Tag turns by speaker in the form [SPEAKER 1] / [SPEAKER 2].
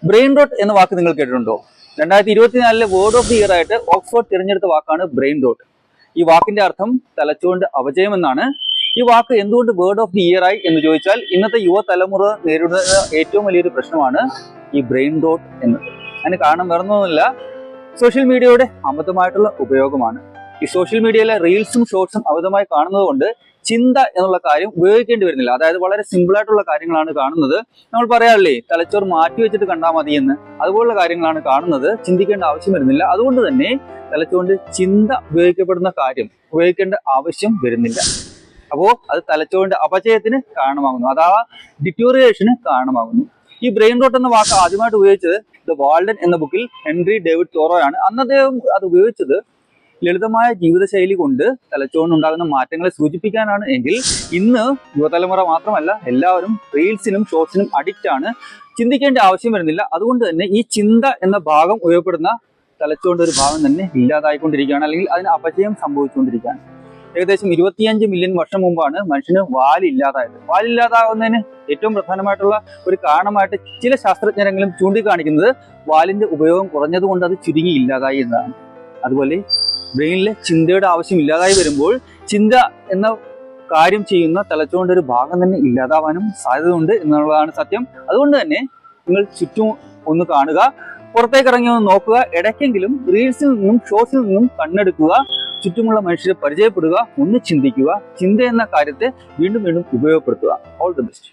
[SPEAKER 1] Brain rote എന്ന വാക്ക് നിങ്ങൾ കേട്ടിട്ടുണ്ടോ? 2024 വേർഡ് ഓഫ് ദി ഇയർ ആയിട്ട് ഓക്സ്ഫോർഡ് തിരഞ്ഞെടുത്ത വാക്കാണ് ബ്രെയിൻ റോട്ട്. ഈ വാക്കിന്റെ അർത്ഥം തലച്ചോറിന്റെ അപജയം എന്നാണ്. ഈ വാക്ക് എന്തുകൊണ്ട് വേർഡ് ഓഫ് ദി ഇയർ ആയി എന്ന് ചോദിച്ചാൽ ഇന്നത്തെ യുവതലമുറ നേരിടുന്ന ഏറ്റവും വലിയൊരു പ്രശ്നമാണ് ഈ ബ്രെയിൻ റോട്ട് എന്നത്. അതിന് കാരണം വേറൊന്നുമില്ല, സോഷ്യൽ മീഡിയയുടെ അമിതമായിട്ടുള്ള ഉപയോഗമാണ്. ഈ സോഷ്യൽ മീഡിയയിലെ റീൽസും ഷോർട്സും അമിതമായി കാണുന്നത് കൊണ്ട് ചിന്ത എന്നുള്ള കാര്യം ഉപയോഗിക്കേണ്ടി വരുന്നില്ല. അതായത് വളരെ സിമ്പിൾ ആയിട്ടുള്ള കാര്യങ്ങളാണ് കാണുന്നത്. നമ്മൾ പറയാറില്ലേ, തലച്ചോറ് മാറ്റി വെച്ചിട്ട് കണ്ടാൽ മതി എന്ന്. അതുപോലുള്ള കാര്യങ്ങളാണ് കാണുന്നത്, ചിന്തിക്കേണ്ട ആവശ്യം വരുന്നില്ല. അതുകൊണ്ട് തന്നെ തലച്ചോറിന്റെ ചിന്ത ഉപയോഗിക്കേണ്ട ആവശ്യം വരുന്നില്ല. അപ്പോൾ അത് തലച്ചോറിന്റെ അപചയത്തിന് കാരണമാകുന്നു, അഥവാ ഡിറ്റോറിയേഷന് കാരണമാകുന്നു. ഈ ബ്രെയിൻ റോട്ട് എന്ന വാക്ക് ആദ്യമായിട്ട് ഉപയോഗിച്ചത് ദ വാൾഡൻ എന്ന ബുക്കിൽ ഹെൻറി ഡേവിഡ് തോറോ ആണ്. അന്ന് അദ്ദേഹം അത് ഉപയോഗിച്ചത് ലളിതമായ ജീവിതശൈലി കൊണ്ട് തലച്ചോറിനുണ്ടാകുന്ന മാറ്റങ്ങളെ സൂചിപ്പിക്കാനാണ്. എങ്കിൽ ഇന്ന് യുവതലമുറ മാത്രമല്ല, എല്ലാവരും റീൽസിനും ഷോർട്സിനും അഡിക്റ്റ് ആണ്. ചിന്തിക്കേണ്ട ആവശ്യം വരുന്നില്ല. അതുകൊണ്ട് തന്നെ ഈ ചിന്ത എന്ന ഭാഗം ഉപയോഗപ്പെടുന്ന തലച്ചോറിന്റെ ഒരു ഭാഗം തന്നെ ഇല്ലാതായിക്കൊണ്ടിരിക്കുകയാണ്, അല്ലെങ്കിൽ അതിന് അപചയം സംഭവിച്ചുകൊണ്ടിരിക്കുകയാണ്. ഏകദേശം 25 മില്യൺ വർഷം മുമ്പാണ് മനുഷ്യന് വാലില്ലാതായത്. വാലില്ലാതാകുന്നതിന് ഏറ്റവും പ്രധാനമായിട്ടുള്ള ഒരു കാരണമായിട്ട് ചില ശാസ്ത്രജ്ഞരെങ്കിലും ചൂണ്ടിക്കാണിക്കുന്നത് വാലിന്റെ ഉപയോഗം കുറഞ്ഞതുകൊണ്ട് അത് ചുരുങ്ങി ഇല്ലാതായി എന്നതാണ്. അതുപോലെ ബ്രെയിനിലെ ചിന്തയുടെ ആവശ്യം ഇല്ലാതായി വരുമ്പോൾ ചിന്ത എന്ന കാര്യം ചെയ്യുന്ന തലച്ചോറിന്റെ ഒരു ഭാഗം തന്നെ ഇല്ലാതാവാനും സാധ്യതയുണ്ട് എന്നുള്ളതാണ് സത്യം. അതുകൊണ്ട് തന്നെ നിങ്ങൾ ചുറ്റും ഒന്ന് കാണുക, പുറത്തേക്ക് ഇറങ്ങി ഒന്ന് നോക്കുക, ഇടയ്ക്കെങ്കിലും റീൽസിൽ നിന്നും ഷോർട്സിൽ നിന്നും കണ്ണെടുക്കുക, ചുറ്റുമുള്ള മനുഷ്യരെ പരിചയപ്പെടുക, ഒന്ന് ചിന്തിക്കുക, ചിന്ത എന്ന കാര്യത്തെ വീണ്ടും വീണ്ടും ഉപയോഗപ്പെടുത്തുക. All the best.